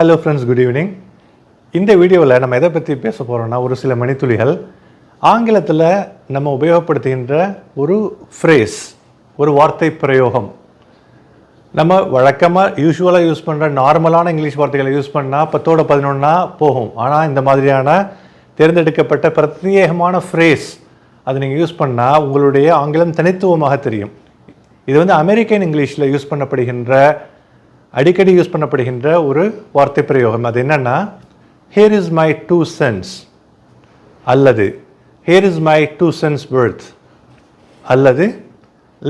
Hello friends, good evening. இந்த வீடியோவில் நம்ம எதை பற்றி பேச போகிறோம்னா, ஒரு சில மணித்துளிகள் ஆங்கிலத்தில் நம்ம உபயோகப்படுத்துகின்ற ஒரு ஃப்ரேஸ், ஒரு வார்த்தை பிரயோகம். நம்ம வழக்கமாக யூஸ்வலாக யூஸ் பண்ணுற நார்மலான இங்கிலீஷ் வார்த்தைகளை யூஸ் பண்ணால் 10ஓட 11 போகும். ஆனால் இந்த மாதிரியான தேர்ந்தெடுக்கப்பட்ட பிரத்யேகமான ஃப்ரேஸ் அதை நீங்கள் யூஸ் பண்ணால் உங்களுடைய ஆங்கிலம் தனித்துவமாக தெரியும். இது வந்து அமெரிக்கன் இங்கிலீஷில் யூஸ் பண்ணப்படுகின்ற, அடிக்கடி யூஸ் பண்ணப்படுகின்ற ஒரு வார்த்தை பிரயோகம். அது என்னன்னா, ஹியர் இஸ் மை 2 cents, அல்லது here is my 2 cents worth, அல்லது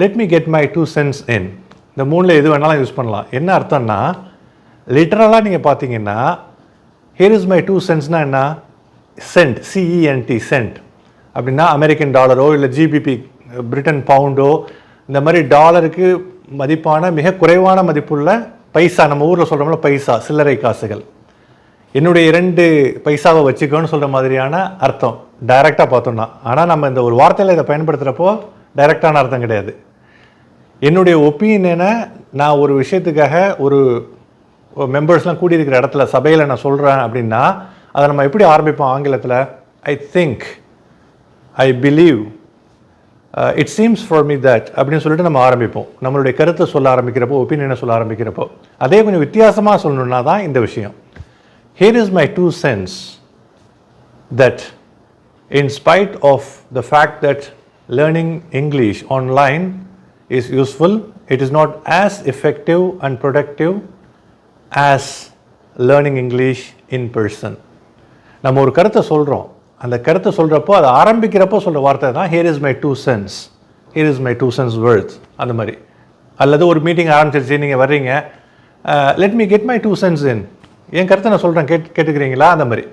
let me get my 2 cents in. இந்த மூணில் எது வேணாலும் யூஸ் பண்ணலாம். என்ன அர்த்தம்னா, லிட்டரலாக நீங்கள் பார்த்தீங்கன்னா ஹியர் இஸ் மை 2 centsனா என்ன, சென்ட், CENT, சென்ட் அப்படின்னா அமெரிக்கன் டாலரோ இல்லை GBP பிரிட்டன் பவுண்டோ, இந்த மாதிரி டாலருக்கு மதிப்பான மிக குறைவான மதிப்புள்ள பைசா, நம்ம ஊரில் சொல்கிறோம்ல பைசா, சில்லறை காசுகள். என்னுடைய 2 பைசாவை வச்சுக்கோன்னு சொல்கிற மாதிரியான அர்த்தம் டைரெக்டாக பார்த்தோம்னா. ஆனால் நம்ம இந்த ஒரு வார்த்தையில் இதை பயன்படுத்துகிறப்போ டைரெக்டான அர்த்தம் கிடையாது. என்னுடைய ஒப்பீனியனை நான் ஒரு விஷயத்துக்காக ஒரு மெம்பர்ஸ்லாம் கூடியிருக்கிற இடத்துல, சபையில் நான் சொல்கிறேன் அப்படின்னா அதை நம்ம எப்படி ஆரம்பிப்போம் ஆங்கிலத்தில்? I think, I believe, it seems for me that அப்படின்னு சொல்லிட்டு நம்ம ஆரம்பிப்போம். நம்மளுடைய கருத்தை சொல்ல ஆரம்பிக்கிறப்போ, ஒப்பீனியனை சொல்ல ஆரம்பிக்கிறப்போ. அதே கொஞ்சம் வித்தியாசமாக சொல்லணுன்னா தான் இந்த விஷயம். Here is my 2 cents that in spite of the fact that learning English online is useful, it is not as effective and productive as learning English in person. நம்ம ஒரு கருத்தை சொல்கிறோம், அந்த கருத்தை சொல்கிறப்போ, அதை ஆரம்பிக்கிறப்போ சொல்கிற வார்த்தை தான் here is my 2 cents, here is my 2 cents worth, அந்த மாதிரி. அல்லது ஒரு மீட்டிங் ஆரம்பிச்சிருச்சு, நீங்கள் வர்றீங்க, let me get my 2 cents in, என் கருத்தை நான் சொல்கிறேன், கேட்டுக்கிறீங்களா, அந்த மாதிரி.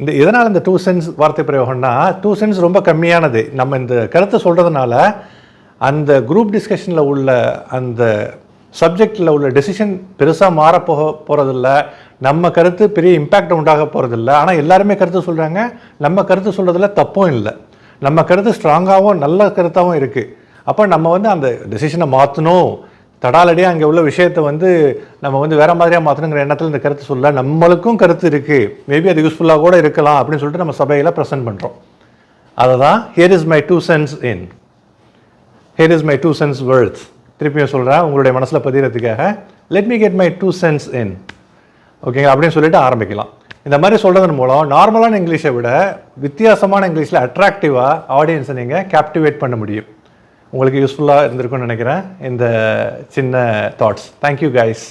இந்த எதனால் இந்த 2 cents வார்த்தை பிரயோகம்னா, 2 cents ரொம்ப கம்மியானது. நம்ம இந்த கருத்தை சொல்கிறதுனால அந்த குரூப் டிஸ்கஷனில் உள்ள, அந்த சப்ஜெக்டில் உள்ள டெசிஷன் பெருசாக போகிறதில்ல, நம்ம கருத்து பெரிய இம்பேக்ட் உண்டாக போகிறதில்ல. ஆனால் எல்லாருமே கருத்து சொல்கிறாங்க, நம்ம கருத்து சொல்கிறதுல தப்பும் இல்லை, நம்ம கருத்து ஸ்ட்ராங்காகவும் நல்ல கருத்தாகவும் இருக்குது. அப்போ நம்ம வந்து அந்த டெசிஷனை மாற்றணும், தடாலடியாக அங்கே உள்ள விஷயத்தை வந்து நம்ம வந்து வேறு மாதிரியாக மாற்றணுங்கிற எண்ணத்தில் இந்த கருத்து சொல்ல, நம்மளுக்கும் கருத்து இருக்குது, மேபி அது யூஸ்ஃபுல்லாக கூட இருக்கலாம் அப்படின்னு சொல்லிட்டு நம்ம சபையில் ப்ரெசென்ட் பண்ணுறோம். அதை தான் here is my 2 cents in, here is my 2 cents worth. திருப்பியும் சொல்கிறேன் உங்களுடைய மனசில் பதிகிறதுக்காக, let me get my 2 cents in, ஓகேங்க, அப்படின்னு சொல்லிட்டு ஆரம்பிக்கலாம். இந்த மாதிரி சொல்கிறதன் மூலம் நார்மலான இங்கிலீஷை விட வித்தியாசமான இங்கிலீஷில் அட்ராக்டிவாக ஆடியன்ஸை நீங்கள் கேப்டிவேட் பண்ண முடியும். உங்களுக்கு யூஸ்ஃபுல்லாக இருந்திருக்கும்னு நினைக்கிறேன் இந்த சின்ன தாட்ஸ். Thank you guys.